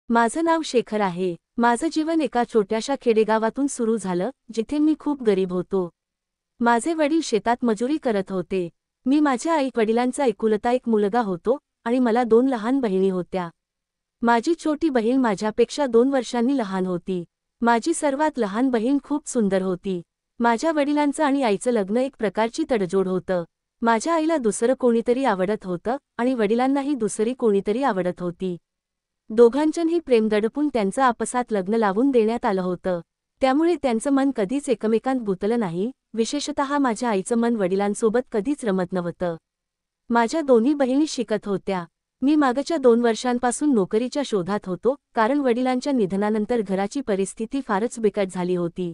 माझं नाव शेखर आहे। माझं जीवन एका छोट्याशा खेडेगावातून सुरू झालं, जिथे मी खूप गरीब होतो। माझे वडील शेतात मजुरी करत होते। मी माझ्या आई-वडिलांचा एकुलता एक मुलगा होतो आणि मला 2 लहान बहिणी होत्या। माझी छोटी बहीण माझ्यापेक्षा 2 वर्षांनी लहान होती। माझी सर्वात लहान बहीण खूप सुंदर होती। माझ्या वडिलांचं आणि आईचं लग्न एक प्रकारची तडजोड होतं। माझ्या आईला दुसरं कोणीतरी आवडत होतं आणि वडिलांनाही दुसरी कोणीतरी आवडत होती। दोघांचंही प्रेम दडपून त्यांचं आपसात लग्न लावून देण्यात आलं होतं। त्यामुळे त्यांचं मन कधीच एकमेकांत गुंतलं नाही, विशेषतः माझ्या आईचं मन वडिलांसोबत कधीच रमत नव्हतं। माझ्या दोन्ही बहिणी शिकत होत्या। मी मागच्या 2 वर्षांपासून नोकरीच्या शोधात होतो, कारण वडिलांच्या निधनानंतर घराची परिस्थिती फारच बिकट झाली होती।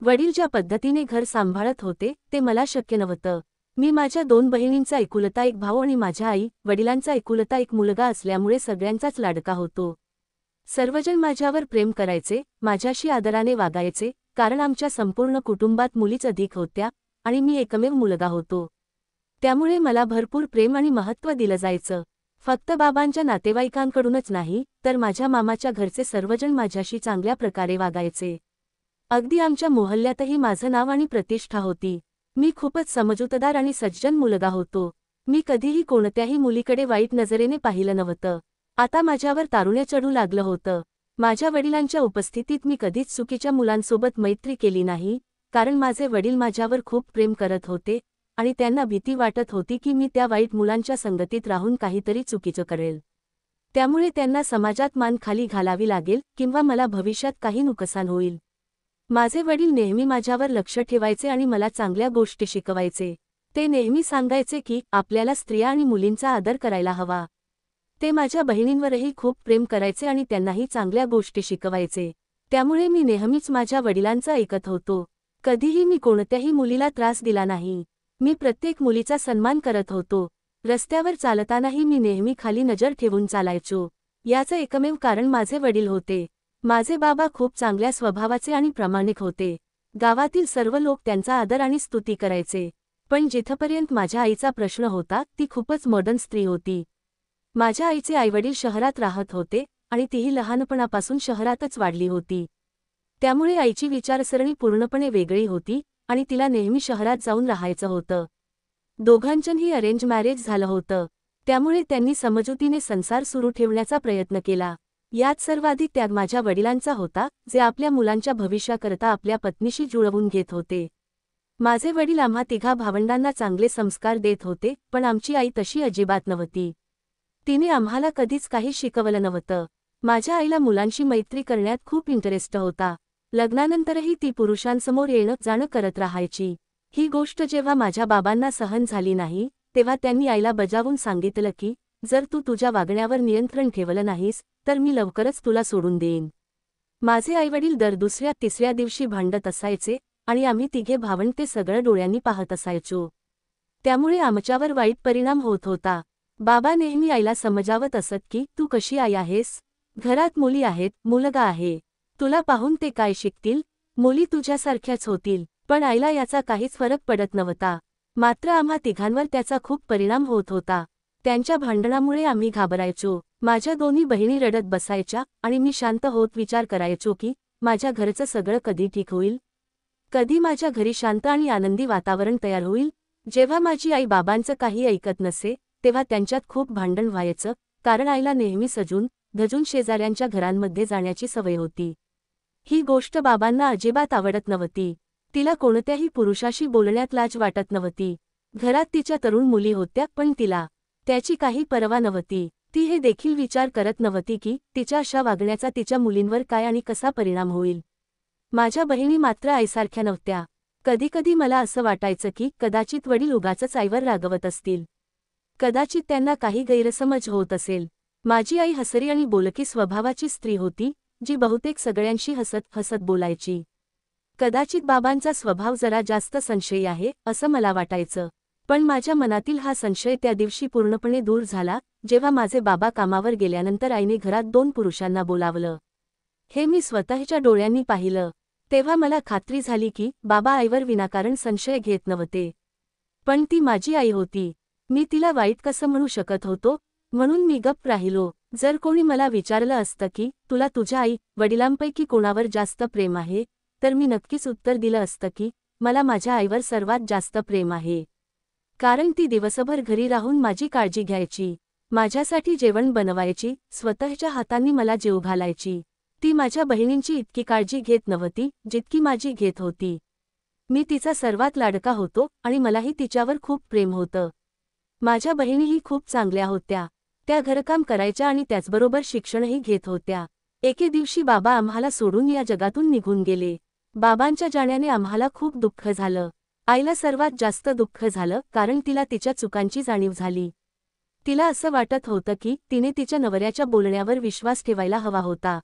वडील ज्या पद्धतीने घर सांभाळत होते, ते मला शक्य नव्हतं। मी माझ्या 2 बहिणींचा एकुलता एक भाऊ आणि माझ्या आई-वडिलांचा एकुलता एक मुलगा असल्यामुळे सगळ्यांचाच लाडका होतो। सर्वजण माझ्यावर प्रेम करायचे, माझ्याशी आदराने वागायचे, कारण आमच्या संपूर्ण कुटुंबात मुलीच अधिक होत्या आणि मी एकमेव मुलगा होतो। त्यामुळे मला भरपूर प्रेम आणि महत्त्व दिलं जायचं। फक्त बाबांच्या नातेवाईकांकडूनच नाही, तर माझ्या मामाच्या घरचे सर्वजण माझ्याशी चांगल्या प्रकारे वागायचे। अगदी आमच्या मोहल्ल्यातही माझं नाव आणि प्रतिष्ठा होती। मी खूपच समजूतदार आणि सज्जन मुलगा होतो। मी कधीही कोणत्याही मुलीकडे वाईट नजरेने पाहिलं नव्हतं। आता माझ्यावर तारुण्य चढू लागलं होतं। माझ्या वडिलांच्या उपस्थितीत मी कधीच चुकीच्या मुलांसोबत मैत्री केली नाही, कारण माझे वडील माझ्यावर खूप प्रेम करत होते आणि त्यांना भीती वाटत होती की मी त्या वाईट मुलांच्या संगतीत राहून काहीतरी चुकीचं करेल। त्यामुळे त्यांना समाजात मान खाली घालावी लागेल किंवा मला भविष्यात काही नुकसान होईल। माझे वडील नेहमी माझ्यावर लक्ष ठेवायचे आणि मला चांगल्या गोष्टी शिकवायचे। ते नेहमी सांगायचे की आपल्याला स्त्रिया आणि मुलींचा आदर करायला हवा। ते माझ्या बहिणींवरही खूप प्रेम करायचे आणि त्यांनाही चांगल्या गोष्टी शिकवायचे। त्यामुळे मी नेहमीच माझ्या वडिलांचं ऐकत होतो। कधीही मी कोणत्याही मुलीला त्रास दिला नाही। मी प्रत्येक मुलीचा सन्मान करत होतो। रस्त्यावर चालतानाही मी नेहमी खाली नजर ठेवून चालायचो। याचं एकमेव कारण माझे वडील होते। माझे बाबा खूप चांगल्या स्वभावाचे आणि प्रामाणिक होते। गावातील सर्व लोक त्यांचा आदर आणि स्तुती करायचे। पण जिथपर्यंत माझ्या आईचा प्रश्न होता, ती खूपच मॉडर्न स्त्री होती। माझ्या आईचे आईवडील शहरात राहत होते आणि तीही लहानपणापासून शहरातच वाढली होती। त्यामुळे आईची विचारसरणी पूर्णपणे वेगळी होती आणि तिला नेहमी शहरात जाऊन राहायचं होतं। दोघांचंही अरेंज मॅरेज झालं होतं। त्यामुळे त्यांनी समजुतीने संसार सुरू ठेवण्याचा प्रयत्न केला। यात सर्वाधिक त्याग माझ्या वडिलांचा होता, जे आपल्या मुलांच्या भविष्याकरता आपल्या पत्नीशी जुळवून घेत होते। माझे वडील आम्हा तिघा भावंडांना चांगले संस्कार देत होते, पण आमची आई तशी अजिबात नव्हती। तिने आम्हाला कधीच काही शिकवलं नव्हतं। माझ्या आईला मुलांशी मैत्री करण्यात खूप इंटरेस्ट होता। लग्नानंतरही ती पुरुषांसमोर येणं जाणं करत राहायची। ही गोष्ट जेव्हा माझ्या बाबांना सहन झाली नाही, तेव्हा त्यांनी आईला बजावून सांगितलं की जर तू तुझ्या वागण्यावर नियंत्रण ठेवलं नाहीस, तर मी लवकरच तुला सोडून देईन। माझे आईवडील दर दुसऱ्या-तिसऱ्या दिवशी भांडत असायचे आणि आम्ही तिघे भावंड ते सगळं डोळ्यांनी पाहत असायचो। त्यामुळे आमच्यावर वाईट परिणाम होत होता। बाबा नेहमी आईला समजावत असत की तू कशी आई आहेस? घरात मुली आहेत, मुलगा आहे। तुला पाहून ते काय शिकतील? मुली तुझ्यासारख्याच होतील। पण आईला याचा काहीच फरक पडत नव्हता। मात्र आम्हा तिघांवर त्याचा खूप परिणाम होत होता। त्यांच्या भांडणामुळे आम्ही घाबरायचो। माझ्या दोन्ही बहिणी रडत बसायच्या आणि मी शांत होत विचार करायचो की माझ्या घरचं सगळं कधी ठीक होईल? कधी माझ्या घरी शांत आणि आनंदी वातावरण तयार होईल? जेव्हा माझी आई बाबांचं काही ऐकत नसे, तेव्हा त्यांच्यात खूप भांडण व्हायचं, कारण आईला नेहमी सजून धजून शेजाऱ्यांच्या घरांमध्ये जाण्याची सवय होती। ही गोष्ट बाबांना अजिबात आवडत नव्हती। तिला कोणत्याही पुरुषाशी बोलण्यात लाज वाटत नव्हती। घरात तिच्या तरुण मुली होत्या, पण तिला त्याची काही पर्वा नव्हती। ती हे देखील विचार करत नव्हती की तिच्या अशा वागण्याचा तिच्या मुलींवर काय आणि कसा परिणाम होईल। माझ्या बहिणी मात्र आईसारख्या नव्हत्या। कधीकधी मला असं वाटायचं की कदाचित वडील उगाचच आईवर रागवत असतील। कदाचित त्यांना काही गैरसमज होत असेल। माझी आई हसरी आणि बोलकी स्वभावाची स्त्री होती, जी बहुतेक सगळ्यांशी हसत हसत बोलायची। कदाचित बाबांचा स्वभाव जरा जास्त संशयी आहे, असं मला वाटायचं। पण माझ्या मनातील हा संशय त्या दिवशी पूर्णपणे दूर झाला, जेव्हा माझे बाबा कामावर गेल्यानंतर आईने घरात 2 पुरुषांना बोलावलं। हे मी स्वतःच्या डोळ्यांनी पाहिलं। तेव्हा मला खात्री झाली की बाबा आईवर विनाकारण संशय घेत नव्हते। पण ती माझी आई होती। मी तिला वाईट कसं म्हणू शकत होतो? म्हणून मी गप्प राहिलो. जर कोणी मला विचारलं असतं की तुला तुझ्या आई वडिलांपैकी कोणावर जास्त प्रेम आहे, तर मी नक्कीच उत्तर दिलं असतं की मला माझ्या आईवर सर्वात जास्त प्रेम आहे. कारण ती दिवसभर घरी राहून माझी काळजी घ्यायची, माझ्यासाठी जेवण बनवायची, स्वतःच्या हातांनी मला जेवू घालायची. ती माझ्या बहिणींची इतकी काळजी घेत नव्हती जितकी माझी घेत होती. मी तिचा सर्वात लाडका होतो आणि मलाही तिच्यावर खूप प्रेम होतं. माझ्या बहिणीही खूप चांगल्या होत्या. त्या घरकाम करायच्या आणि त्याचबरोबर शिक्षणही घेत होत्या. एके दिवशी बाबा आम्हाला सोडून या जगातून निघून गेले. बाबांच्या जाण्याने आम्हाला खूप दुःख झालं. आईला सर्वात जास्त दुःख झालं कारण तिला तिच्या चुकांची जाणीव झाली. तिला असं वाटत होतं की तिने तिच्या नवऱ्याच्या बोलण्यावर विश्वास ठेवायला हवा होता.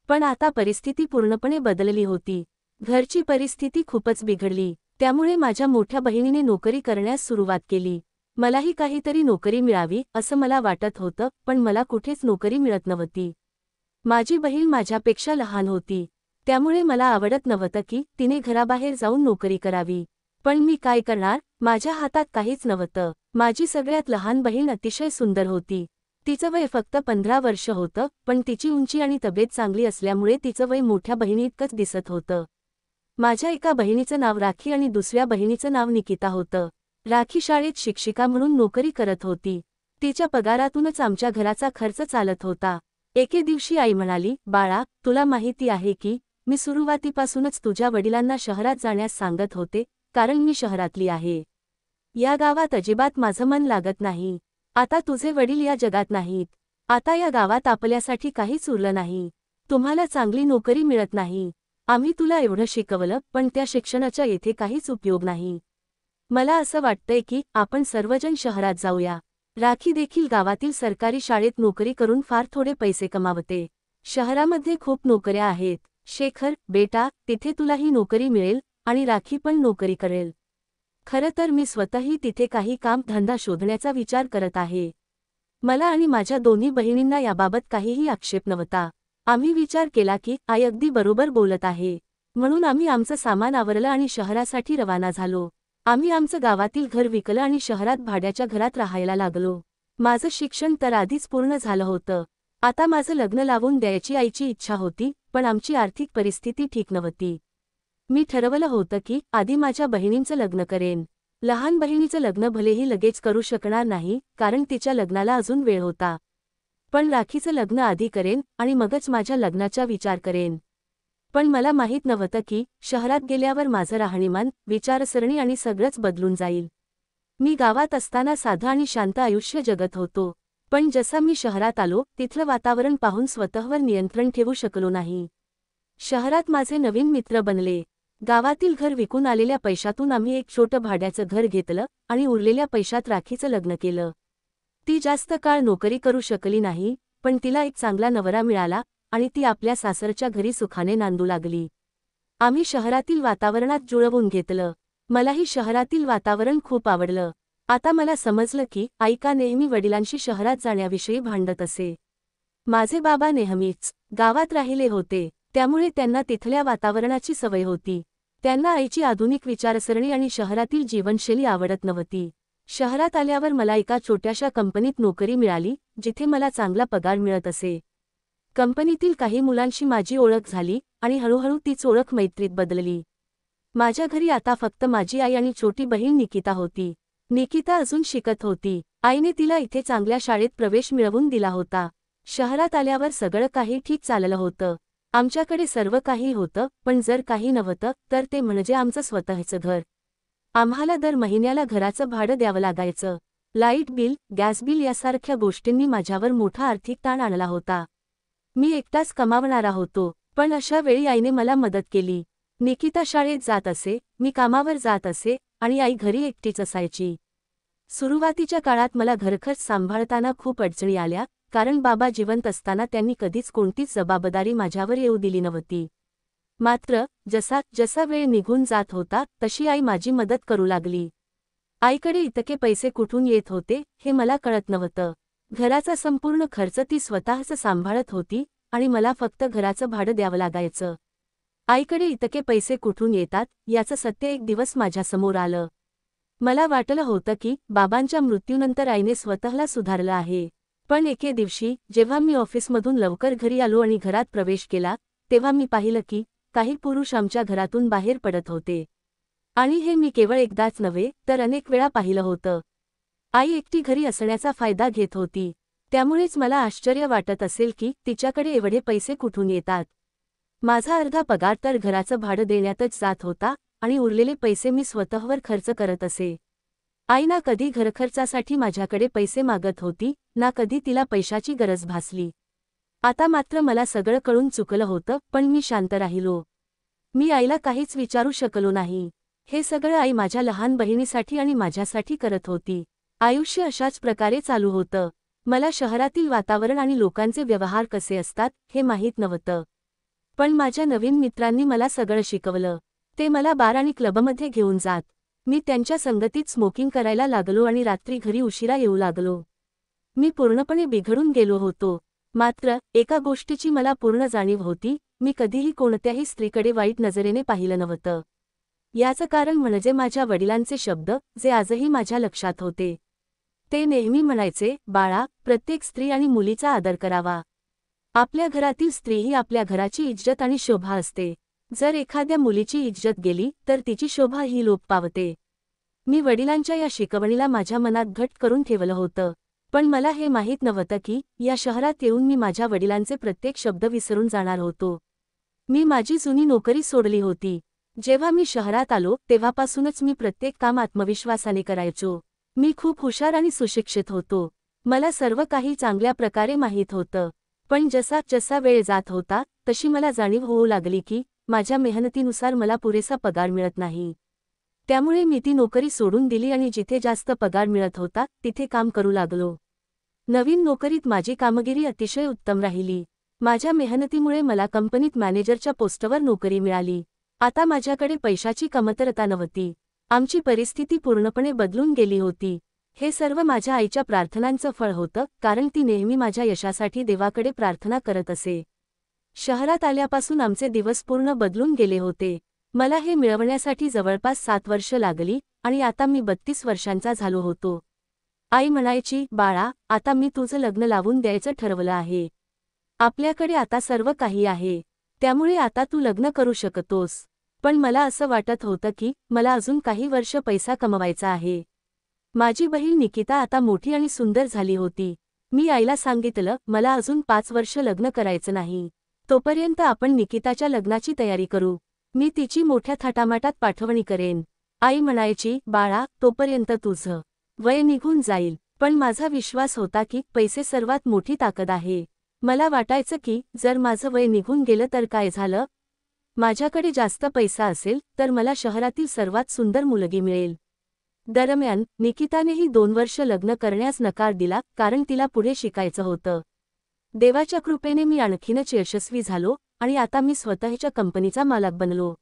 पण आता परिस्थिती पूर्णपणे बदलली होती. घरची परिस्थिती खूपच बिघडली. त्यामुळे माझ्या मोठ्या बहिणीने नोकरी करण्यास सुरुवात केली. मलाही काहीतरी नोकरी मिळावी असं मला वाटत होतं, पण मला कुठेच नोकरी मिळत नव्हती. माझी बहीण माझ्यापेक्षा लहान होती, त्यामुळे मला आवडत नव्हतं की तिने घराबाहेर जाऊन नोकरी करावी. पण मी काय करणार, माझ्या हातात काहीच नव्हतं. माझी सगळ्यात लहान बहीण अतिशय सुंदर होती. तिचं वय फक्त 15 वर्ष होतं, पण तिची उंची आणि तब्येत चांगली असल्यामुळे तिचं वय मोठ्या बहिणीइतकंच दिसत होतं. माझ्या एका बहिणीचं नाव राखी आणि दुसऱ्या बहिणीचं नाव निकिता होतं. राखी शाळेत शिक्षिका म्हणून नोकरी करत होती. तिच्या पगारातूनच आमच्या घराचा खर्च चालत होता. एके दिवशी आई म्हणाली, बाळा, तुला माहिती आहे की मी सुरुवातीपासूनच तुझ्या वडिलांना शहरात जाण्यास सांगत होते, कारण मी शहरातली आहे. या गावात अजिबात माझं मन लागत नाही. आता तुझे वडील या जगात नाहीत. आता या गावात आपल्यासाठी काहीच उरलं नाही. तुम्हाला चांगली नोकरी मिळत नाही. आम्ही तुला एवढं शिकवलं, पण त्या शिक्षणाचा येथे काहीच उपयोग नाही. मला असं वाटतंय की आपण सर्वजण शहरात जाऊया. राखी देखील गावातील सरकारी शाळेत नोकरी करून फार थोडे पैसे कमावते. शहरामध्ये खूप नोकऱ्या आहेत. शेखर, बेटा, तिथे तुलाही नोकरी मिळेल आणि राखी पण नोकरी करेल. खरं तर मी स्वतःही तिथे काही काम धंदा शोधण्याचा विचार करत आहे. मला आणि माझ्या दोन्ही बहिणींना याबाबत काहीही आक्षेप नव्हता. आम्ही विचार केला की आई अगदी बरोबर बोलत आहे. म्हणून आम्ही आमचं सामान आवरलं आणि शहरासाठी रवाना झालो. आम्ही आमचं गावातील घर विकलं आणि शहरात भाड्याच्या घरात राहायला लागलो. माझं शिक्षण तर आधीच पूर्ण झालं होतं. आता माझं लग्न लावून द्यायची आईची इच्छा होती, पण आमची आर्थिक परिस्थिती ठीक नव्हती. मी ठरवलं होतं की आधी माझ्या बहिणींचं लग्न करेन. लहान बहिणीचं लग्न भलेही लगेच करू शकणार नाही, कारण तिच्या लग्नाला अजून वेळ होता. पण राखीचं लग्न आधी करेन आणि मगच माझ्या लग्नाचा विचार करेन. पण मला माहीत नव्हतं की शहरात गेल्यावर माझं राहणीमान, विचारसरणी आणि सगळंच बदलून जाईल. मी गावात असताना साधं आणि शांत आयुष्य जगत होतो. पण जसा मी शहरात आलो, तिथलं वातावरण पाहून स्वतःवर नियंत्रण ठेवू शकलो नाही. शहरात माझे नवीन मित्र बनले. गावातील घर विकून आलेल्या पैशातून आम्ही एक छोटं भाड्याचं घर घेतलं आणि उरलेल्या पैशात राखीचं लग्न केलं. ती जास्त काळ नोकरी करू शकली नाही, पण तिला एक चांगला नवरा मिळाला आणि ती आपल्या सासरच्या घरी सुखाने नांदू लागली. आम्ही शहरातील वातावरणात जुळवून घेतलं. मलाही शहरातील वातावरण खूप आवडलं. आता मला समजलं की आई का नेहमी वडिलांशी शहरात जाण्याविषयी भांडत असे. माझे बाबा नेहमीच गावात राहिले होते, त्यामुळे त्यांना तिथल्या वातावरणाची सवय होती. त्यांना आईची आधुनिक विचारसरणी आणि शहरातील जीवनशैली आवडत नव्हती. शहरात आल्यावर मला एका छोट्याशा कंपनीत नोकरी मिळाली, जिथे मला चांगला पगार मिळत असे. कंपनीतील काही मुलांशी माझी ओळख झाली आणि हळूहळू तीच ओळख मैत्रीत बदलली. माझ्या घरी आता फक्त माझी आई आणि छोटी बहीण निकिता होती. निकिता अजून शिकत होती. आईने तिला इथे चांगल्या शाळेत प्रवेश मिळवून दिला होता. शहरात आल्यावर सगळं काही ठीक चाललं होतं. आमच्याकडे सर्व काही होतं, पण जर काही नव्हतं तर ते म्हणजे आमचं स्वतःचं घर. आम्हाला दर महिन्याला घराचं भाडं द्यावं लागायचं. लाईट बिल, गॅस बिल यासारख्या गोष्टींनी माझ्यावर मोठा आर्थिक ताण आणला होता. मी एकटाच कमावणारा होतो, पण अशा वेळी आईने मला मदत केली. निकिता शाळेत जात असे, मी कामावर जात असे आणि आई घरी एकटीच असायची. सुरुवातीच्या काळात मला घरखर्च सांभाळताना खूप अडचणी आल्या, कारण बाबा जिवंत असताना त्यांनी कधीच कोणतीच जबाबदारी माझ्यावर येऊ दिली नव्हती. मात्र जसा जसा वेळ निघून जात होता तशी आई माझी मदत करू लागली. आईकडे इतके पैसे कुठून येत होते हे मला कळत नव्हतं. घराचा संपूर्ण खर्च ती स्वतःच सांभाळत होती आणि मला फक्त घराचं भाडं द्यावं लागायचं. आईकडे इतके पैसे कुठून येतात याचं सत्य एक दिवस माझ्यासमोर आलं. मला वाटलं होतं की बाबांच्या मृत्यूनंतर आईने स्वतःला सुधारलं आहे. पण एके दिवशी जेव्हा मी ऑफिसमधून लवकर घरी आलो आणि घरात प्रवेश केला, तेव्हा मी पाहिलं की काही पुरुष आमच्या घरातून बाहेर पडत होते. आणि हे मी केवळ एकदाच नव्हे तर अनेक वेळा पाहिलं होतं. आई एकटी घरी असण्याचा फायदा घेत होती. त्यामुळेच मला आश्चर्य वाटत असेल की तिच्याकडे एवढे पैसे कुठून येतात. माझा अर्धा पगार तर घराचं भाडं देण्यातच जात होता आणि उरलेले पैसे मी स्वतःवर खर्च करत असे. आई ना कधी घरखर्चासाठी माझ्याकडे पैसे मागत होती, ना कधी तिला पैशाची गरज भासली. आता मात्र मला सगळं कळून चुकलं होतं, पण मी शांत राहिलो. मी आईला काहीच विचारू शकलो नाही. हे सगळं आई माझ्या लहान बहिणीसाठी आणि माझ्यासाठी करत होती. आयुष्य अशाच प्रकारे चालू होतं. मला शहरातील वातावरण आणि लोकांचे व्यवहार कसे असतात हे माहीत नव्हतं. पण माझ्या नवीन मित्रांनी मला सगळं शिकवलं. ते मला बार आणि क्लबमध्ये घेऊन जात. मी त्यांच्या संगतीत स्मोकिंग करायला लागलो आणि रात्री घरी उशिरा येऊ लागलो. मी पूर्णपणे बिघडून गेलो होतो. मात्र एका गोष्टीची मला पूर्ण जाणीव होती, मी कधीही कोणत्याही स्त्रीकडे वाईट नजरेने पाहिलं नव्हतं. याचं कारण म्हणजे माझ्या वडिलांचे शब्द, जे आजही माझ्या लक्षात होते. ते नेहमी म्हणायचे, बाळा, प्रत्येक स्त्री आणि मुलीचा आदर करावा. आपल्या घरातील स्त्री ही आपल्या घराची इज्जत आणि शोभा असते. जर एखाद्या मुलीची इज्जत गेली तर तिची शोभा ही लोप पावते. मी वडिलांच्या या शिकवणीला माझ्या मनात घट्ट करून ठेवलं होतं. पण मला हे माहीत नव्हतं की या शहरात येऊन मी माझ्या वडिलांचे प्रत्येक शब्द विसरून जाणार होतो. मी माझी जुनी नोकरी सोडली होती. जेव्हा मी शहरात आलो तेव्हापासूनच मी प्रत्येक काम आत्मविश्वासाने करायचो. मी खूप हुशार आणि सुशिक्षित होतो. मला सर्व काही चांगल्या प्रकारे माहीत होतं. पण जसा जसा वेळ जात होता तशी मला जाणीव होऊ लागली की माझ्या मेहनतीनुसार मला पुरेसा पगार मिळत नाही. त्यामुळे मी ती नोकरी सोडून दिली आणि जिथे जास्त पगार मिळत होता तिथे काम करू लागलो. नवीन नोकरीत माझी कामगिरी अतिशय उत्तम राहिली. माझ्या मेहनतीमुळे मला कंपनीत मॅनेजरच्या पोस्टवर नोकरी मिळाली. आता माझ्याकडे पैशाची कमतरता नव्हती. आमची परिस्थिती पूर्णपणे बदलून गेली होती. हे सर्व माझ्या आईच्या प्रार्थनांचं फळ होतं, कारण ती नेहमी माझ्या यशासाठी देवाकडे प्रार्थना करत असे. शहरात आल्यापासून आमचे दिवस पूर्ण बदलून गेले होते. मला हे मिळवण्यासाठी जवळपास 7 वर्ष लागली आणि आता मी 32 वर्षांचा झालो होतो. आई म्हणायची, बाळा, आता मी तुझं लग्न लावून द्यायचं ठरवलं आहे. आपल्याकडे आता सर्व काही आहे. त्यामुळे आता तू लग्न करू शकतोस. पण मला असं वाटत होतं की मला अजून काही वर्ष पैसा कमवायचा आहे. माझी बहीण निकिता आता मोठी आणि सुंदर झाली होती. मी आईला सांगितलं, मला अजून 5 वर्ष लग्न करायचं नाही. तोपर्यंत आपण निकिताच्या लग्नाची तयारी करू. मी तिची मोठ्या थाटामाटात पाठवणी करेन. आई म्हणायची, बाळा, तोपर्यंत तुझं वय निघून जाईल. पण माझा विश्वास होता की पैसे सर्वात मोठी ताकद आहे. मला वाटायचं की जर माझं वय निघून गेलं तर काय झालं? माझ्याकडे जास्त पैसा असेल तर मला शहरातील सर्वात सुंदर मुलगी मिळेल. दरम्यान निकितानेही 2 वर्ष लग्न करण्यास नकार दिला, कारण तिला पुढे शिकायचं होतं. देवाच्या कृपेने मी आणखीनच यशस्वी झालो आणि आता मी स्वतःच्या कंपनीचा मालक बनलो.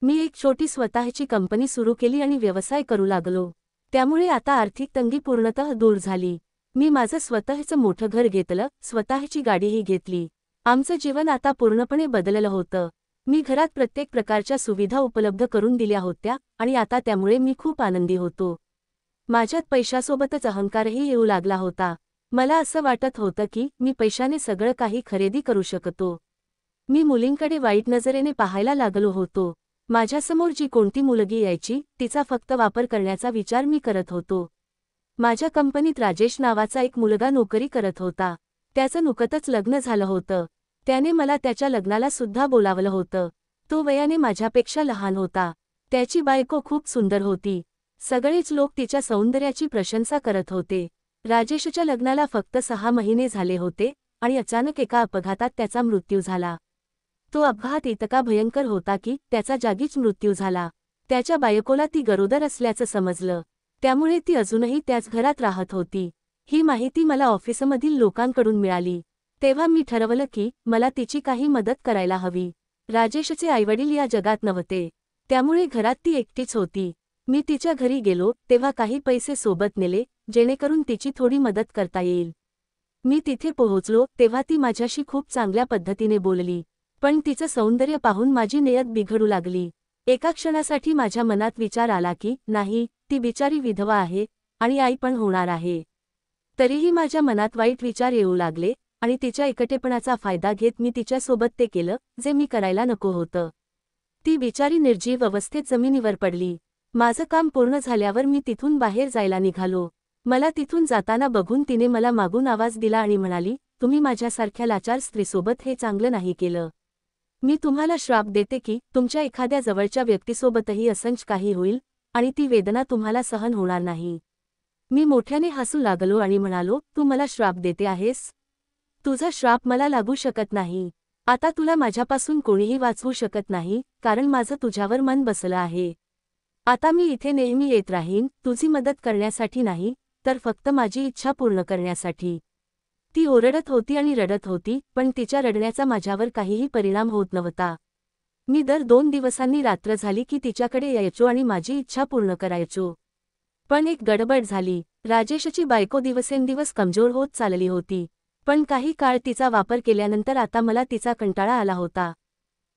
मी एक छोटी स्वतःची कंपनी सुरू केली आणि व्यवसाय करू लागलो. त्यामुळे आता आर्थिक तंगी पूर्णतः दूर झाली. मी माझं स्वतःचं मोठं घर घेतलं, स्वतःची गाडीही घेतली. आमचं जीवन आता पूर्णपणे बदललं होतं. मी घरात प्रत्येक प्रकारच्या सुविधा उपलब्ध करून दिल्या होत्या आणि आता त्यामुळे मी खूप आनंदी होतो. माझ्यात पैशासोबतच अहंकारही येऊ लागला होता. मला असं वाटत होतं की मी पैशाने सगळं काही खरेदी करू शकतो. मी मुलींकडे वाईट नजरेने पाहायला लागलो होतो. माझ्यासमोर जी कोणती मुलगी यायची तिचा फक्त वापर करण्याचा विचार मी करत होतो. माझ्या कंपनीत राजेश नावाचा एक मुलगा नोकरी करत होता. त्याचं नुकतंच लग्न झालं होतं. त्याने मला त्याच्या लग्नाला सुद्धा बोलावलं होतं. तो वयाने माझ्यापेक्षा लहान होता. त्याची बायको खूप सुंदर होती. सगळेच लोक तिच्या सौंदर्याची प्रशंसा करत होते. राजेशच्या लग्नाला फक्त 6 महिने झाले होते आणि अचानक एका अपघातात त्याचा मृत्यू झाला. तो अपघात इतका भयंकर होता की त्याचा जागीच मृत्यू झाला. त्याच्या बायकोला ती गरोदर असल्याचं समजलं. त्यामुळे ती अजूनही त्याच घरात राहत होती. ही माहिती मला ऑफिसमधील लोकांकडून मिळाली. तेव्हा मी ठरवलं की मला तिची काही मदत करायला हवी. राजेशचे आईवडील या जगात नव्हते. त्यामुळे घरात ती एकटीच होती. मी तिच्या घरी गेलो तेव्हा काही पैसे सोबत नेले, जेणेकरून तिची थोडी मदत करता येईल. मी तिथे पोहोचलो तेव्हा ती माझ्याशी खूप चांगल्या पद्धतीने बोलली. पण तिचं सौंदर्य पाहून माझी नियत बिघडू लागली. एका क्षणासाठी माझ्या मनात विचार आला की नाही, ती बिचारी विधवा आहे आणि आई पण होणार आहे. तरीही माझ्या मनात वाईट विचार येऊ लागले आणि तिच्या एकटेपणाचा फायदा घेत मी तिच्यासोबत ते केलं जे मी करायला नको होतं. ती बिचारी निर्जीव अवस्थेत जमिनीवर पडली. माझं काम पूर्ण झाल्यावर मी तिथून बाहेर जायला निघालो. मला तिथून जाताना बघून तिने मला मागून आवाज दिला आणि म्हणाली, तुम्ही माझ्यासारख्या लाचार स्त्रीसोबत हे चांगलं नाही केलं. मी तुम्हाला श्राप देते की तुमच्या एखाद्या जवळच्या व्यक्तीसोबतही असंच काही होईल आणि ती वेदना तुम्हाला सहन होणार नाही. मी मोठ्याने हसू लागलो आणि म्हणालो, तू मला श्राप देते आहेस? तुझा श्राप मला लागू शकत नाही. आता तुला माझ्यापासून कोणीही वाचवू शकत नाही, कारण माझं तुझ्यावर मन बसलं आहे. आता मी इथे नेहमी येत राहीन, तुझी मदत करण्यासाठी नाही, तर फक्त माझी इच्छा पूर्ण करण्यासाठी. ती ओरडत होती आणि रडत होती, पण तिच्या रडण्याचा माझ्यावर काहीही परिणाम होत नव्हता. मी दर 2 दिवसांनी रात्र झाली की तिच्याकडे यायचो आणि माझी इच्छा पूर्ण करायचो. पण एक गडबड झाली. राजेशची बायको दिवसेंदिवस कमजोर होत चालली होती. पण काही काळ तिचा वापर केल्यानंतर आता मला तिचा कंटाळा आला होता.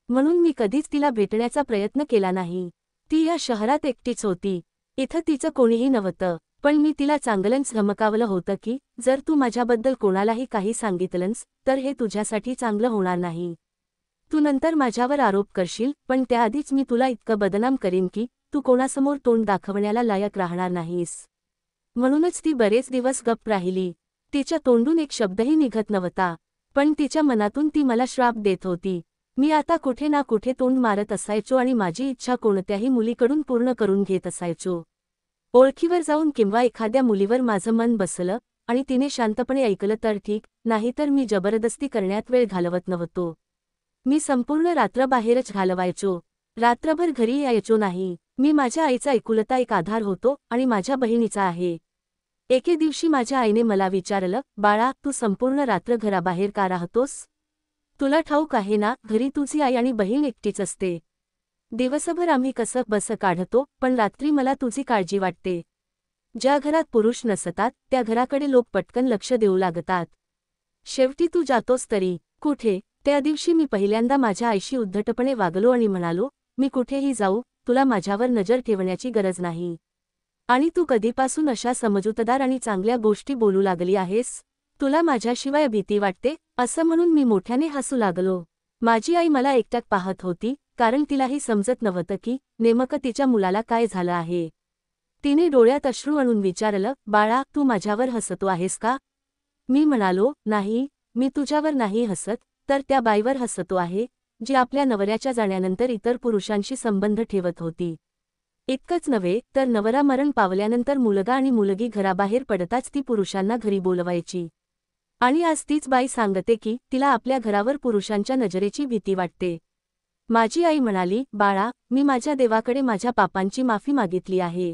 म्हणून मी कधीच तिला भेटण्याचा प्रयत्न केला नाही. ती या शहरात एकटीच होती. इथं तिचं कोणीही नव्हतं. पण मी तिला चांगलंच धमकावलं होतं की जर तू माझ्याबद्दल कोणालाही काही सांगितलंस तर हे तुझ्यासाठी चांगलं होणार नाही. तू नंतर माझ्यावर आरोप करशील, पण त्याआधीच मी तुला इतकं बदनाम करीन की तू कोणासमोर तोंड दाखवण्याला लायक राहणार नाहीस. म्हणूनच ती बरेच दिवस गप्प राहिली. तिच्या तोंडून एक शब्दही निघत नव्हता. पण तिच्या मनातून ती मला श्राप देत होती. मी आता कुठे ना कुठे तोंड मारत असायचो आणि माझी इच्छा कोणत्याही मुलीकडून पूर्ण करून घेत असायचो. ओळखीवर जाऊन किंवा एखाद्या मुलीवर माझं मन बसलं आणि तिने शांतपणे ऐकलं तर ठीक, नाहीतर मी जबरदस्ती करण्यात वेळ घालवत नव्हतो. मी संपूर्ण रात्र बाहेरच घालवायचो. रात्रभर घरी यायचो नाही. मी माझ्या आईचा एकुलता एक आधार होतो आणि माझ्या बहिणीचा आहे. एके दिवशी माझ्या आईने मला विचारलं, बाळा, तू संपूर्ण रात्र घराबाहेर का राहतोस? तुला ठाऊक आहे ना, घरी तुझी आई आणि बहीण एकटीच असते. दिवसभर आम्ही कसं बसं काढतो, पण रात्री मला तुझी काळजी वाटते. ज्या घरात पुरुष नसतात त्या घराकडे लोक पटकन लक्ष देऊ लागतात. शेवटी तू जातोस तरी कुठे? त्या दिवशी मी पहिल्यांदा माझ्या आईशी उद्धटपणे वागलो आणि म्हणालो, मी कुठेही जाऊ, तुला माझ्यावर नजर ठेवण्याची गरज नाही. आणि तू कधीपासून अशा समजूतदार आणि चांगल्या गोष्टी बोलू लागली आहेस? तुला माझ्याशिवाय भीती वाटते? असं म्हणून मी मोठ्याने हसू लागलो. माझी आई मला एकटक पाहत होती, कारण तिलाही समजत नव्हतं की नेमकं तिच्या मुलाला काय झालं आहे. तिने डोळ्यात अश्रू आणून विचारलं, बाळा, तू माझ्यावर हसतो आहेस का? मी म्हणालो, नाही, मी तुझ्यावर नाही हसत, तर त्या बाईवर हसतो आहे, जी आपल्या नवऱ्याच्या जाण्यानंतर इतर पुरुषांशी संबंध ठेवत होती. इतकंच नव्हे तर नवरा मरण पावल्यानंतर मुलगा आणि मुलगी घराबाहेर पडताच ती पुरुषांना घरी बोलवायची. आणि आज तीच बाई सांगते की तिला आपल्या घरावर पुरुषांच्या नजरेची भीती वाटते. माझी आई म्हणाली, बाळा, मी माझ्या देवाकडे माझ्या पापांची माफी मागितली आहे.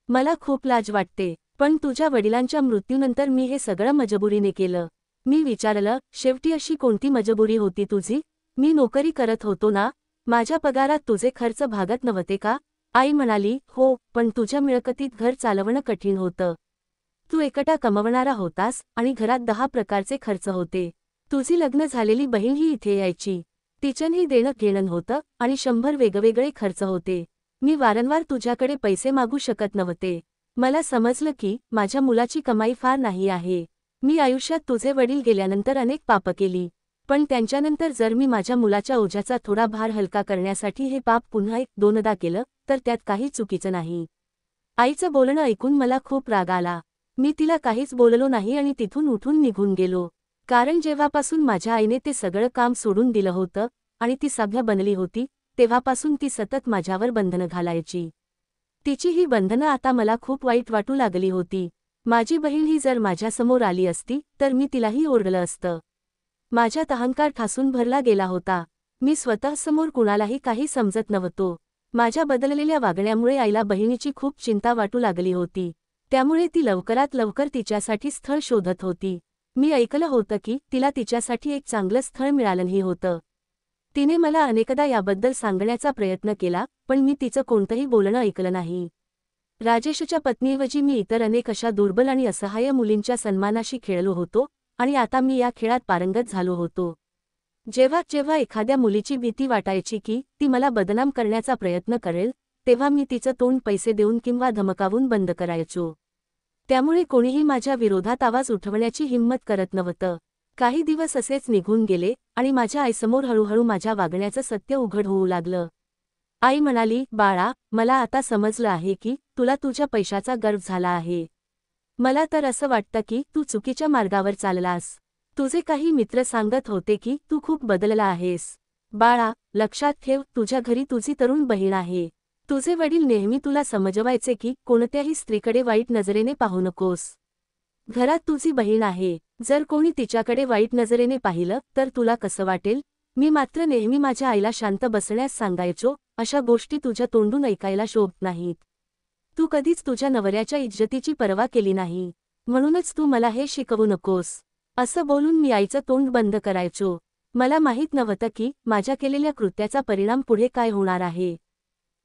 मला खूप लाज वाटते, पण तुझ्या वडिलांच्या मृत्यूनंतर मी हे सगळं मजबुरीने केलं. मी विचारलं, शेवटी अशी कोणती मजबुरी होती तुझी? मी नोकरी करत होतो ना, माझ्या पगारात तुझे खर्च भागत नव्हते का? आई म्हणाली, हो, पण तुझ्या मिळकतीत घर चालवणं कठीण होतं. तू एकटा कमवणारा होतास आणि घरात 10 प्रकारचे खर्च होते. तुझी लग्न झालेली बहीणही इथे यायची. तिचंही देणं घेणं होतं आणि 100 वेगवेगळे खर्च होते. मी वारंवार तुझ्याकडे पैसे मागू शकत नव्हते. मला समजलं की माझ्या मुलाची कमाई फार नाही आहे. मी आयुष्यात तुझे वडील गेल्यानंतर अनेक पापं केली, पण त्यांच्यानंतर जर मी माझ्या मुलाच्या ओझ्याचा थोडा भार हलका करण्यासाठी हे पाप पुन्हा 1-2दा केलं तर त्यात काही चुकीचं नाही. आईचं बोलणं ऐकून मला खूप राग आला. मी तिला काहीच बोललो नाही आणि तिथून उठून निघून गेलो. कारण जेव्हापासून माझ्या आईने ते सगळं काम सोडून दिलं होतं आणि ती सभ्य बनली होती, तेव्हापासून ती सतत माझ्यावर बंधनं घालायची. तिची ही बंधनं आता मला खूप वाईट वाटू लागली होती. माझी बहीण ही जर माझ्यासमोर आली असती तर मी तिलाही ओरडलं असतं. माझ्यात अहंकार ठासून भरला गेला होता. मी स्वतःसमोर कुणालाही काही समजत नव्हतो. माझ्या बदललेल्या वागण्यामुळे आईला बहिणीची खूप चिंता वाटू लागली होती. त्यामुळे ती लवकरात लवकर तिच्यासाठी स्थळ शोधत होती. मी ऐकलं होतं की तिला तिच्यासाठी एक चांगलं स्थळ मिळालंही होतं. तिने मला अनेकदा याबद्दल सांगण्याचा प्रयत्न केला, पण मी तिचं कोणतंही बोलणं ऐकलं नाही. राजेशच्या पत्नीऐवजी मी इतर अनेक अशा दुर्बल आणि असहाय्य मुलींच्या सन्मानाशी खेळलो होतो आणि आता मी या खेळात पारंगत झालो होतो. जेव्हा जेव्हा एखाद्या मुलीची भीती वाटायची की ती मला बदनाम करण्याचा प्रयत्न करेल, तेव्हा मी तिचं तोंड पैसे देऊन किंवा धमकावून बंद करायचो. त्यामुळे कोणीही माझ्या विरोधात आवाज उठवण्याची हिंमत करत नव्हतं. काही दिवस असेच निघून गेले आणि माझ्या आईसमोर हळूहळू माझ्या वागण्याचं सत्य उघड होऊ लागलं. आई म्हणाली, बाळा, मला आता समजलं आहे की तुला तुझ्या पैशाचा गर्व झाला आहे. मला तर असं वाटतं की तू चुकीच्या मार्गावर चाललास. तुझे काही मित्र सांगत होते की तू खूप बदलला आहेस. बाळा, लक्षात ठेव, तुझ्या घरी तुझी तरुण बहीण आहे. तुझे वडील नेहमी तुला समजवायचे की कोणत्याही स्त्रीकडे वाईट नजरेने पाहू नकोस. घरात तुझी बहीण आहे, जर कोणी तिच्याकडे वाईट नजरेने पाहिलं तर तुला कसं वाटेल? मी मात्र नेहमी माझ्या आईला शांत बसण्यास सांगायचो, अशा गोष्टी तुझ्या तोंडून ऐकायला शोभत नाहीत. तू कधीच तुझ्या नवऱ्याच्या इज्जतीची पर्वा केली नाही, म्हणूनच तू मला हे शिकवू नकोस. असं बोलून मी आईचं तोंड बंद करायचो. मला माहीत नव्हतं की माझ्या केलेल्या कृत्याचा परिणाम पुढे काय होणार आहे.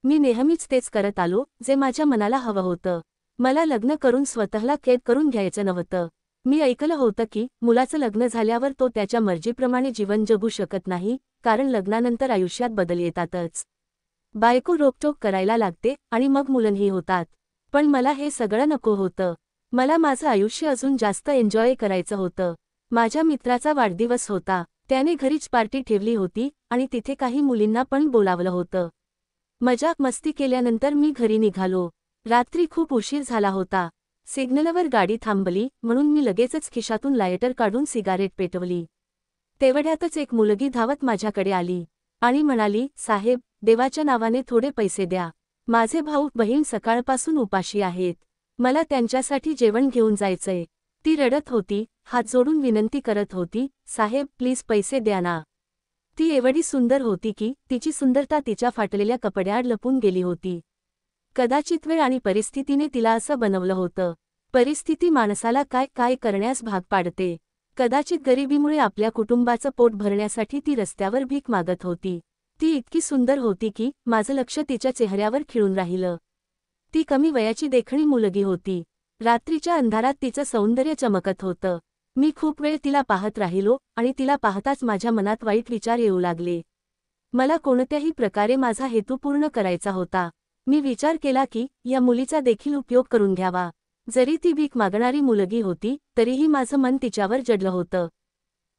मी नेहमीच तेच करत आलो जे माझ्या मनाला हवं होतं. मला लग्न करून स्वतःला कैद करून घ्यायचं नव्हतं. मी ऐकलं होतं की मुलाचं लग्न झाल्यावर तो त्याच्या मर्जीप्रमाणे जीवन जगू शकत नाही, कारण लग्नानंतर आयुष्यात बदल येतातच. बायको रोकटोक करायला लागते आणि मग मुलंही होतात. पण मला हे सगळं नको होतं. मला माझं आयुष्य अजून जास्त एन्जॉय करायचं होतं. माझ्या मित्राचा वाढदिवस होता. त्याने घरीच पार्टी ठेवली होती आणि तिथे काही मुलींना पण बोलावलं होतं. मजाक मस्ती केल्यानंतर मी घरी निघालो. रात्री खूप उशीर झाला होता. सिग्नलवर गाडी थांबली म्हणून मी लगेचच खिशातून लायटर काढून सिगारेट पेटवली. तेवढ्यातच एक मुलगी धावत माझ्याकडे आली आणि म्हणाली, साहेब, देवाच्या नावाने थोडे पैसे द्या. माझे भाऊ बहीण सकाळपासून उपाशी आहेत. मला त्यांच्यासाठी जेवण घेऊन जायचंय. ती रडत होती, हात जोडून विनंती करत होती, साहेब, प्लीज पैसे द्या ना. ती एवढी सुंदर होती की तिची सुंदरता तिच्या फाटलेल्या कपड्याआड लपून गेली होती. कदाचित वेळ आणि परिस्थितीने तिला असं बनवलं होतं. परिस्थिती माणसाला काय काय करण्यास भाग पाडते. कदाचित गरिबीमुळे आपल्या कुटुंबाचं पोट भरण्यासाठी ती रस्त्यावर भीक मागत होती. ती इतकी सुंदर होती की माझं लक्ष तिच्या चेहऱ्यावर खिळून राहिलं. ती कमी वयाची देखणी मुलगी होती. रात्रीच्या अंधारात तिचं सौंदर्य चमकत होतं. मी खूप वेळ तिला पाहत राहिलो आणि तिला पाहताच माझ्या मनात वाईट विचार येऊ लागले. मला कोणत्याही प्रकारे माझा हेतू पूर्ण करायचा होता. मी विचार केला की या मुलीचा देखील उपयोग करून घ्यावा. जरी ती भीक मागणारी मुलगी होती तरीही माझं मन तिच्यावर जडलं होतं.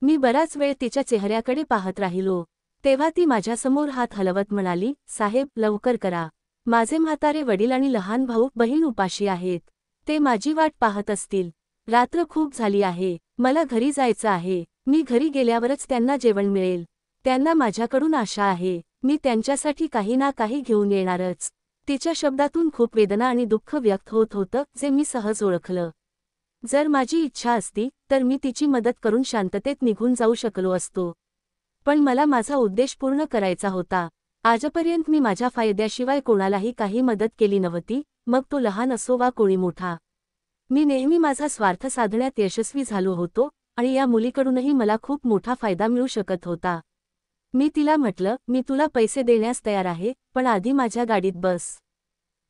मी बराच वेळ तिच्या चेहऱ्याकडे पाहत राहिलो. तेव्हा ती माझ्यासमोर हात हलवत म्हणाली, साहेब, लवकर करा. माझे म्हातारे वडील आणि लहान भाऊ बहीण उपाशी आहेत. ते माझी वाट पाहत असतील. रात्र खूप झाली आहे. मला घरी जायचं आहे. मी घरी गेल्यावरच त्यांना जेवण मिळेल. त्यांना माझ्याकडून आशा आहे. मी त्यांच्यासाठी काही ना काही घेऊन येणारच. तिच्या शब्दातून खूप वेदना आणि दुःख व्यक्त होत होतं जे मी सहज ओळखलं. जर माझी इच्छा असती तर मी तिची मदत करून शांततेत निघून जाऊ शकलो असतो. पण मला माझा उद्देश पूर्ण करायचा होता. आजपर्यंत मी माझ्या फायद्याशिवाय कोणालाही काही मदत केली नव्हती, मग तो लहान असो वा कोणी मोठा. मी नेहमी माझा स्वार्थ साधण्यात यशस्वी झालो होतो आणि या मुलीकडूनही मला खूप मोठा फायदा मिळू शकत होता. मी तिला म्हटलं, मी तुला पैसे देण्यास तयार आहे, पण आधी माझ्या गाडीत बस.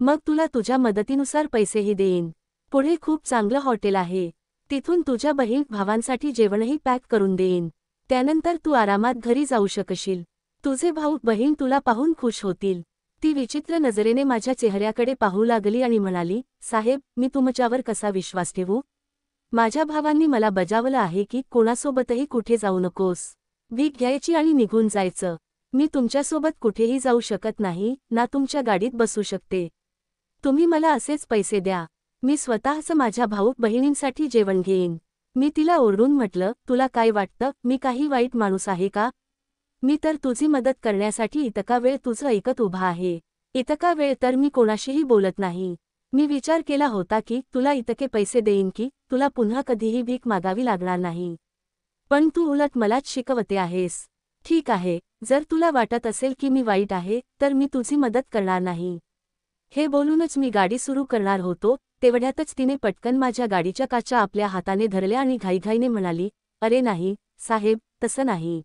मग तुला तुझ्या मदतीनुसार पैसेही देईन. पुढे खूप चांगलं हॉटेल आहे. तिथून तुझ्या बहीण भावांसाठी जेवणही पॅक करून देईन. त्यानंतर तू आरामात घरी जाऊ शकशील. तुझे भाऊ बहीण तुला पाहून खुश होतील. ती विचित्र नजरेने माझ्या चेहऱ्याकडे पाहू लागली आणि म्हणाली, साहेब, मी तुमच्यावर कसा विश्वास ठेवू? माझ्या भावांनी मला बजावलं आहे की कोणासोबतही कुठे जाऊ नकोस. भीक घ्यायची आणि निघून जायचं. मी तुमच्यासोबत कुठेही जाऊ शकत नाही, ना तुमच्या गाडीत बसू शकते. तुम्ही मला असेच पैसे द्या. मी स्वतःच माझ्या भाऊ बहिणींसाठी जेवण घेईन. मी तिला ओरडून म्हटलं, तुला काय वाटतं, मी काही वाईट माणूस आहे का? मी तर तुझी मदत करण्यासाठी इतका वेळ तुझं ऐकत उभा आहे. इतका वेळ तर मी कोणाशीही बोलत नाही. मी विचार केला होता की तुला इतके पैसे देईन की तुला पुन्हा कधीही भीक मागावी लागणार नाही. पण तू उलट मलाच शिकवते आहेस. ठीक आहे, जर तुला वाटत असेल की मी वाईट आहे तर मी तुझी मदत करणार नाही. हे बोलूनच मी गाडी सुरू करणार होतो, तेवढ्यातच तिने पटकन माझ्या गाडीच्या काचा आपल्या हाताने धरल्या आणि घाईघाईने म्हणाली, अरे नाही, साहेब, तसं नाही.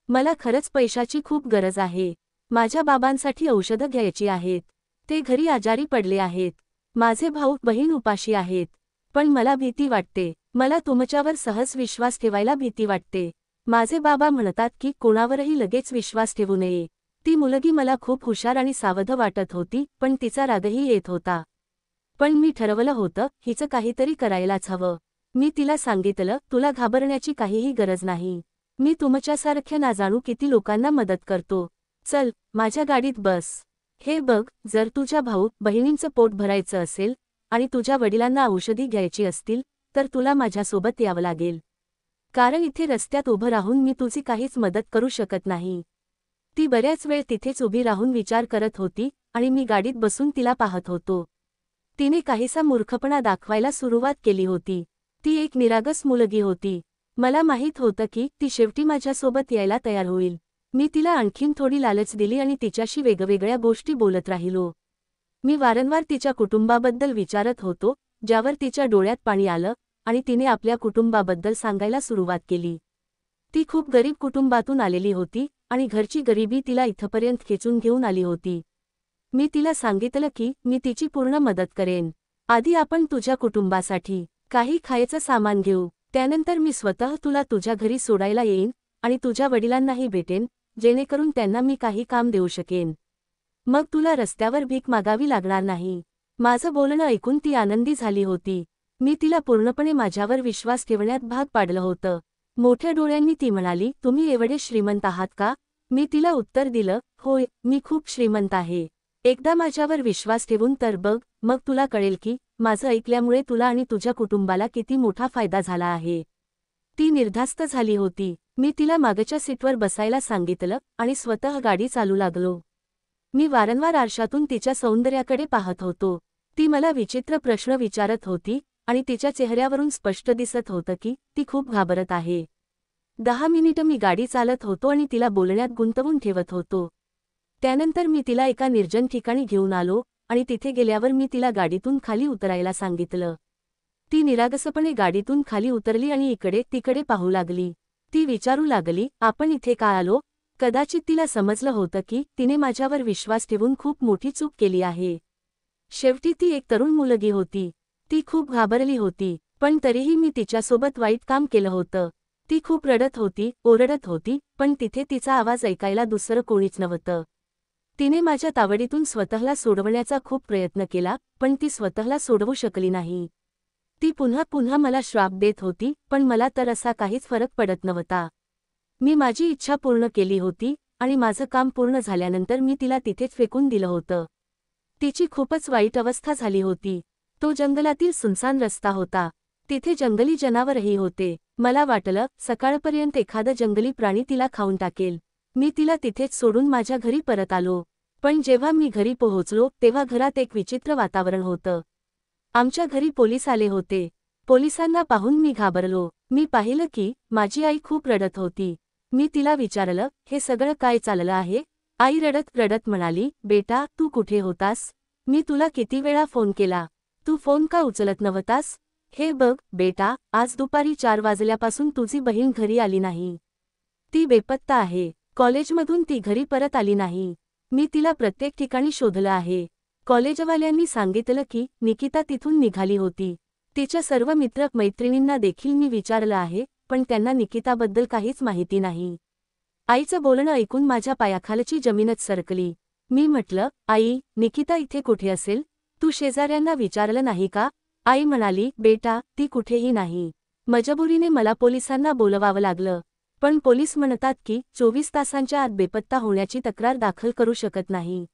मला खरंच पैशाची खूप गरज आहे. माझ्या बाबांसाठी औषधं घ्यायची आहेत. ते घरी आजारी पडले आहेत. माझे भाऊ बहीण उपाशी आहेत. पण मला भीती वाटते. मला तुमच्यावर सहज विश्वास ठेवायला भीती वाटते. माझे बाबा म्हणतात की कोणावरही लगेच विश्वास ठेवू नये. ती मुलगी मला खूप हुशार आणि सावध वाटत होती, पण तिचा रागही येत होता. पण मी ठरवलं होतं हिचं काहीतरी करायलाच हवं. मी तिला सांगितलं, तुला घाबरण्याची काहीही गरज नाही. मी तुमच्यासारख्या ना जाणू किती लोकांना मदत करतो. चल, माझ्या गाडीत बस. हे बघ, जर तुझ्या भाऊ बहिणींचं पोट भरायचं असेल आणि तुझ्या वडिलांना औषधी घ्यायची असतील तर तुला माझ्यासोबत यावं लागेल. कारण इथे रस्त्यात उभं राहून मी तुझी काहीच मदत करू शकत नाही. ती बऱ्याच वेळ तिथेच उभी राहून विचार करत होती आणि मी गाडीत बसून तिला पाहत होतो. तिने काहीसा मूर्खपणा दाखवायला सुरुवात केली होती. ती एक निरागस मुलगी होती. मला माहीत होतं की ती शेवटी माझ्यासोबत यायला तयार होईल. मी तिला आणखीन थोडी लालच दिली आणि तिच्याशी वेगवेगळ्या गोष्टी बोलत राहिलो. मी वारंवार तिच्या कुटुंबाबद्दल विचारत होतो, ज्यावर तिच्या डोळ्यात पाणी आलं आणि तिने आपल्या कुटुंबाबद्दल सांगायला सुरुवात केली. ती खूप गरीब कुटुंबातून आलेली होती आणि घरची गरिबी तिला इथपर्यंत खेचून घेऊन आली होती. मी तिला सांगितलं की मी तिची पूर्ण मदत करेन. आधी आपण तुझ्या कुटुंबासाठी काही खायचं सामान घेऊ. त्यानंतर मी स्वतः तुला तुझ्या घरी सोडायला येईन आणि तुझ्या वडिलांनाही भेटेन, जेणेकरून त्यांना मी काही काम देऊ शकेन. मग तुला रस्त्यावर भीक मागावी लागणार नाही. माझं बोलणं ऐकून ती आनंदी झाली होती. मी तिला पूर्णपणे माझ्यावर विश्वास ठेवण्यात भाग पाडलं होतं. मोठ्या डोळ्यांनी ती म्हणाली, तुम्ही एवढे श्रीमंत आहात का? मी तिला उत्तर दिलं, होय, मी खूप श्रीमंत आहे. एकदा माझ्यावर विश्वास ठेवून तर बघ, मग तुला कळेल की माझं ऐकल्यामुळे तुला आणि तुझ्या कुटुंबाला किती मोठा फायदा झाला आहे. ती निर्धास्त झाली होती. मी तिला मागच्या सीटवर बसायला सांगितलं आणि स्वतः गाडी चालू लागलो. मी वारंवार आरशातून तिच्या सौंदर्याकडे पाहत होतो. ती मला विचित्र प्रश्न विचारत होती आणि तिच्या चेहऱ्यावरून स्पष्ट दिसत होतं की ती खूप घाबरत आहे. 10 मिनिटं मी गाडी चालत होतो आणि तिला बोलण्यात गुंतवून ठेवत होतो. त्यानंतर मी तिला एका निर्जन ठिकाणी घेऊन आलो आणि तिथे गेल्यावर मी तिला गाडीतून खाली उतरायला सांगितलं. ती निरागसपणे गाडीतून खाली उतरली आणि इकडे तिकडे पाहू लागली. ती विचारू लागली, आपण इथे का आलो? कदाचित तिला समजलं होतं की तिने माझ्यावर विश्वास ठेवून खूप मोठी चूक केली आहे. शेवटी ती एक तरुण मुलगी होती. ती खूप घाबरली होती, पण तरीही मी तिच्यासोबत वाईट काम केलं होतं. ती खूप रडत होती, ओरडत होती, पण तिथे तिचा आवाज ऐकायला दुसरं कोणीच नव्हतं. तिने माझ्या तावडीतून स्वतःला सोडवण्याचा खूप प्रयत्न केला, पण ती स्वतःला सोडवू शकली नाही. ती पुन्हा पुन्हा मला श्राप देत होती, पण मला तर असा काहीच फरक पडत नव्हता. मी माझी इच्छा पूर्ण केली होती आणि माझं काम पूर्ण झाल्यानंतर मी तिला तिथेच फेकून दिलं होतं. तिची खूपच वाईट अवस्था झाली होती. तो जंगलातील सुनसान रस्ता होता. तिथे जंगली जनावरही होते. मला वाटलं, सकाळपर्यंत एखादं जंगली प्राणी तिला खाऊन टाकेल. मी तिला तिथेच सोडून माझ्या घरी परत आलो. पण जेव्हा मी घरी पोहोचलो तेव्हा घरात एक विचित्र वातावरण होतं. आमच्या घरी पोलीस आले होते. पोलिसांना पाहून मी घाबरलो. मी पाहिलं की माझी आई खूप रडत होती. मी तिला विचारलं, हे सगळं काय चाललं आहे? आई रडत रडत म्हणाली, बेटा, तू कुठे होतास? मी तुला किती वेळा फोन केला. तू फोन का उचलत नव्हतास? हे बघ, बेटा, आज दुपारी 4 वाजल्यापासून तुझी बहीण घरी आली नाही. ती बेपत्ता आहे. कॉलेजमधून ती घरी परत आली नाही. मी तिला प्रत्येक ठिकाणी शोधलं आहे. कॉलेजवाल्यांनी सांगितलं की निकिता तिथून निघाली होती. तिच्या सर्व मित्र मैत्रिणींना देखील मी विचारलं आहे, पण त्यांना निकिताबद्दल काहीच माहिती नाही. आईचं बोलणं ऐकून माझ्या पायाखालची जमीनच सरकली. मी म्हटलं, आई, निकिता इथे कुठे असेल? तू शेजाऱ्यांना विचारलं नाही का? आई म्हणाली, बेटा, ती कुठेही नाही. मजबुरीने मला पोलिसांना बोलवावं लागलं. पण पोलीस म्हणतात की 24 तासांच्या आत बेपत्ता होण्याची तक्रार दाखल करू शकत नाही.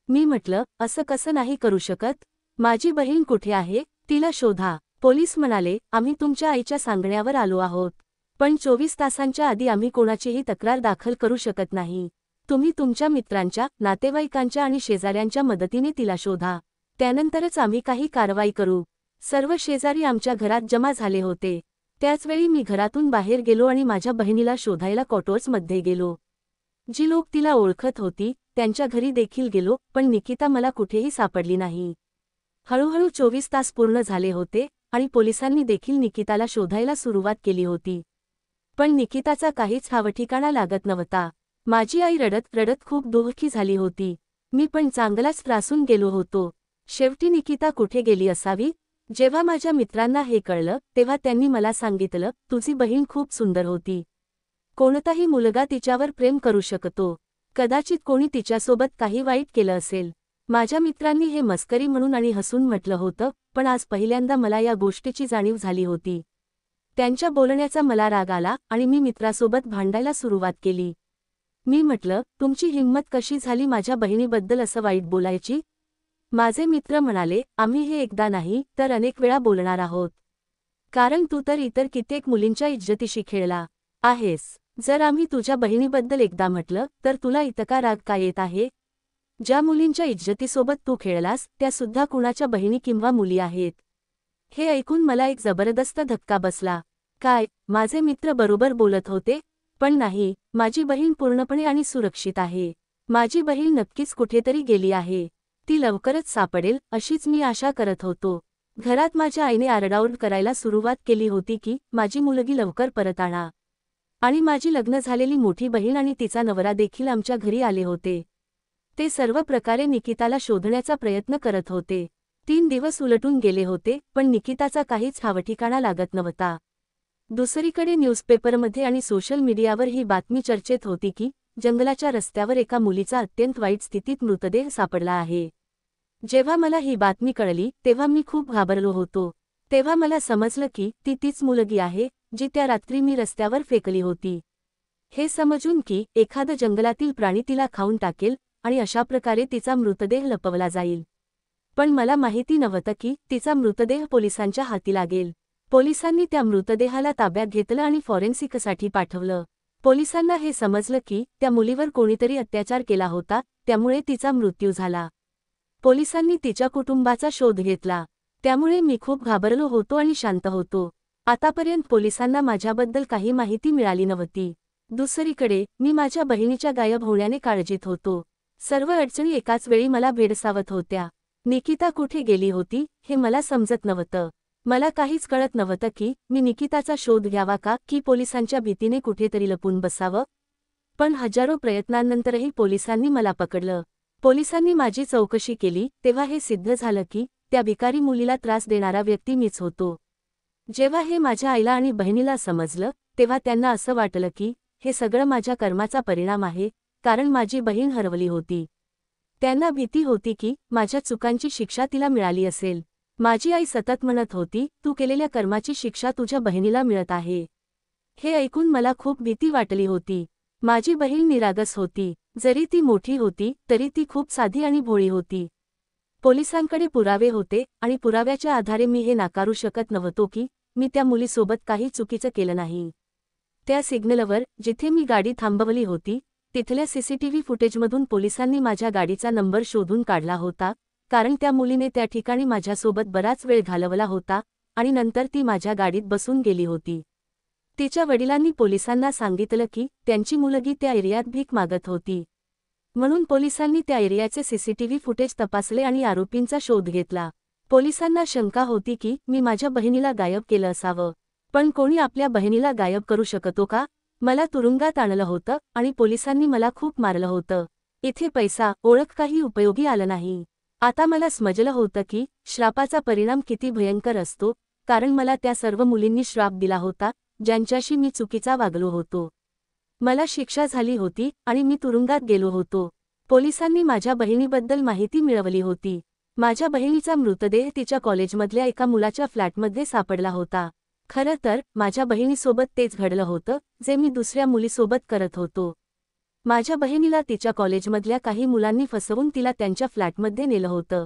मी म्हटलं, असं कसं नाही करू शकत? माझी बहीण कुठे आहे? तिला शोधा. पोलीस म्हणाले, आम्ही तुमच्या आईच्या सांगण्यावर आलो आहोत. पण 24 तासांच्या आधी आम्ही कोणाचीही तक्रार दाखल करू शकत नाही. तुम्ही तुमच्या मित्रांच्या, नातेवाईकांच्या आणि शेजाऱ्यांच्या मदतीने तिला शोधा. त्यानंतरच आम्ही काही कारवाई करू. सर्व शेजारी आमच्या घरात जमा झाले होते. त्याचवेळी मी घरातून बाहेर गेलो आणि माझ्या बहिणीला शोधायला क्वार्टर्समध्ये गेलो. जी लोक तिला ओळखत होती त्यांच्या घरी देखील गेलो, पण निकिता मला कुठेही सापडली नाही. हळूहळू 24 तास पूर्ण झाले होते आणि पोलिसांनी देखील निकिताला शोधायला सुरुवात केली होती. पण निकिताचा काहीच ठावठिकाणा लागत नव्हता. माझी आई रडत रडत खूप दुःखी झाली होती. मी पण चांगलाच त्रासून गेलो होतो. शेवटी निकिता कुठे गेली असावी? जेव्हा माझ्या मित्रांना हे कळलं तेव्हा त्यांनी मला सांगितलं, तुझी बहीण खूप सुंदर होती. कोणताही मुलगा तिच्यावर प्रेम करू शकतो. कदाचित कोणी तिच्यासोबत काही वाईट केलं असेल. माझ्या मित्रांनी हे मस्करी म्हणून आणि हसून म्हटलं होतं, पण आज पहिल्यांदा मला या गोष्टीची जाणीव झाली होती. त्यांच्या बोलण्याचा मला राग आला आणि मी मित्रासोबत भांडायला सुरुवात केली. मी म्हटलं, तुमची हिंमत कशी झाली माझ्या बहिणीबद्दल असं वाईट बोलायची? माझे मित्र म्हणाले, आम्ही हे एकदा नाही तर अनेक वेळा बोलणार आहोत. कारण तू तर इतर कित्येक मुलींच्या इज्जतीशी खेळला आहेस. जर आम्ही तुझ्या बहिणीबद्दल एकदा म्हटलं तर तुला इतका राग का येत आहे? ज्या मुलींच्या इज्जतीसोबत तू खेळलास त्या सुद्धा कुणाच्या बहिणी किंवा मुली आहेत. हे ऐकून मला एक जबरदस्त धक्का बसला. काय, माझे मित्र बरोबर बोलत होते? पण नाही, माझी बहीण पूर्णपणे आणि सुरक्षित आहे. माझी बहीण नक्कीच कुठेतरी गेली आहे. ती लवकरच सापडेल अशीच मी आशा करत होतो. घरात माझ्या आईने आरडाओरड करायला सुरुवात केली होती की माझी मुलगी लवकर परत आणा. आणि माझी लग्न झालेली मोठी बहीण आणि तिचा नवरा देखील आमच्या घरी आले होते. ते सर्व प्रकारे निकिताला शोधण्याचा प्रयत्न करत होते. 3 दिवस उलटून गेले होते पण निकिताचा काहीच ठावठिकाणा लागत नव्हता. दुसरीकडे न्यूजपेपरमध्ये आणि सोशल मीडियावर ही बातमी चर्चेत होती की जंगलाच्या रस्त्यावर एका मुलीचा अत्यंत वाईट स्थितीत मृतदेह सापडला आहे. जेव्हा मला ही बातमी कळली तेव्हा मी खूप घाबरलो होतो. तेव्हा मला समजलं की ती तीच मुलगी आहे जी त्या रात्री मी रस्त्यावर फेकली होती. हे समजून की एखादं जंगलातील प्राणी तिला खाऊन टाकेल आणि अशा प्रकारे तिचा मृतदेह लपवला जाईल. पण मला माहिती नव्हतं की तिचा मृतदेह पोलिसांच्या हाती लागेल. पोलिसांनी त्या मृतदेहाला ताब्यात घेतलं आणि फॉरेन्सिकसाठी पाठवलं. पोलिसांना हे समजलं की त्या मुलीवर कोणीतरी अत्याचार केला होता, त्यामुळे तिचा मृत्यू झाला. पोलिसांनी तिच्या कुटुंबाचा शोध घेतला. त्यामुळे मी खूप घाबरलो होतो आणि शांत होतो. आतापर्यंत पोलिसांना माझ्याबद्दल काही माहिती मिळाली नव्हती. दुसरीकडे मी माझ्या बहिणीच्या गायब होण्याने काळजीत होतो. सर्व अडचणी एकाच वेळी मला भेडसावत होत्या. निकिता कुठे गेली होती हे मला समजत नव्हतं. मला काहीच कळत नव्हतं की मी निकिताचा शोध घ्यावा का की पोलिसांच्या भीतीने कुठेतरी लपून बसावं. पण हजारो प्रयत्नांनंतरही पोलिसांनी मला पकडलं. पोलिसांनी माझी चौकशी केली तेव्हा हे सिद्ध झालं की त्या भिकारी मुलीला त्रास देणारा व्यक्ती मीच होतो. जेव्हा हे माझ्या आईला आणि बहिणीला समजलं तेव्हा त्यांना असं वाटलं की हे सगळं माझ्या कर्माचा परिणाम आहे, कारण माझी बहीण हरवली होती. त्यांना भीती होती की माझ्या चुकांची शिक्षा तिला मिळाली असेल. माझी आई सतत म्हणत होती, तू केलेल्या कर्माची शिक्षा तुझ्या बहिणीला मिळत आहे. हे ऐकून मला खूप भीती वाटली होती. माझी बहीण निरागस होती. जरी ती मोठी होती तरी ती खूप साधी आणि भोळी होती. पोलिसांकडे पुरावे होते आणि पुराव्याच्या आधारे मी हे नाकारू शकत नव्हतो की मी त्या मुलीसोबत काही चुकीचं केलं नाही. त्या सिग्नलवर जिथे मी गाडी थांबवली होती तिथल्या सीसीटीव्ही फुटेजमधून पोलिसांनी माझ्या गाडीचा नंबर शोधून काढला होता, कारण त्या मुलीने त्या ठिकाणी माझ्यासोबत बराच वेळ घालवला होता आणि नंतर ती माझ्या गाडीत बसून गेली होती. तिच्या वडिलांनी पोलिसांना सांगितलं की त्यांची मुलगी त्या एरियात भीक मागत होती. म्हणून पोलिसांनी त्या एरियाचे सीसीटीव्ही फुटेज तपासले आणि आरोपींचा शोध घेतला. पोलिसांना शंका होती की मी माझ्या बहिणीला गायब केलं असावं. पण कोणी आपल्या बहिणीला गायब करू शकतो का? मला तुरुंगात आणलं होतं आणि पोलिसांनी मला खूप मारलं होतं. इथे पैसा, ओळख काही उपयोगी आलं नाही. आता मला समजलं होतं की श्रापाचा परिणाम किती भयंकर असतो, कारण मला त्या सर्व मुलींनी श्राप दिला होता ज्यांच्याशी मी चुकीचा वागलो होतो. मला शिक्षा झाली होती आणि मी तुरुंगात गेलो होतो. पोलिसांनी माझ्या बहिणीबद्दल माहिती मिळवली होती. माझ्या बहिणीचा मृतदेह तिच्या कॉलेजमधल्या एका मुलाच्या फ्लॅटमध्ये सापडला होता. खरं तर माझ्या बहिणीसोबत तेच घडलं होतं जे मी दुसऱ्या मुलीसोबत करत होतो. माझ्या बहिणीला तिच्या कॉलेजमधल्या काही मुलांनी फसवून तिला त्यांच्या फ्लॅटमध्ये नेलं होतं.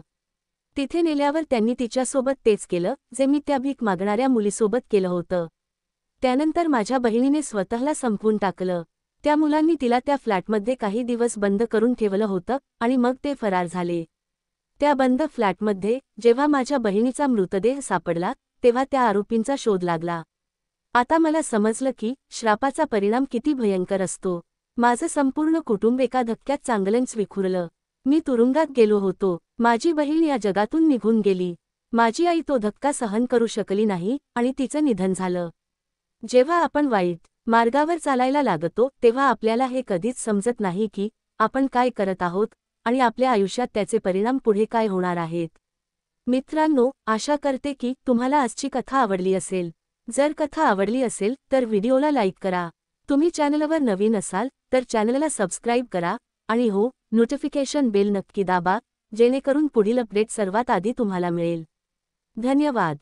तिथे नेल्यावर त्यांनी तिच्यासोबत तेच केलं जे मी त्या भीक मागणाऱ्या मुलीसोबत केलं होतं. त्यानंतर माझ्या बहिणीने स्वतःला संपवून टाकलं. त्या मुलांनी तिला त्या फ्लॅटमध्ये काही दिवस बंद करून ठेवलं होतं आणि मग ते फरार झाले. त्या बंद फ्लॅटमध्ये जेव्हा माझ्या बहिणीचा मृतदेह सापडला तेव्हा त्या आरोपींचा शोध लागला. आता मला समजलं की श्रापाचा परिणाम किती भयंकर असतो. माझं संपूर्ण कुटुंब एका धक्क्यात चांगलंच विखुरलं. मी तुरुंगात गेलो होतो. माझी बहीण या जगातून निघून गेली. माझी आई तो धक्का सहन करू शकली नाही आणि तिचं निधन झालं. जेव्हा आपण वाईट मार्गावर चालायला लागतो तेव्हा आपल्याला हे कधीच समजत नाही की आपण काय करत आहोत आणि आपल्या आयुष्यात त्याचे परिणाम पुढे काय होणार आहेत. मित्रांनो, आशा करते की तुम्हाला आजची कथा आवडली असेल. जर कथा आवडली असेल तर व्हिडिओला लाईक करा. तुम्ही चॅनलवर नवीन असाल तर चॅनलला सबस्क्राईब करा आणि हो, नोटिफिकेशन बेल नक्की दाबा जेणेकरून पुढील अपडेट सर्वात आधी तुम्हाला मिळेल. धन्यवाद.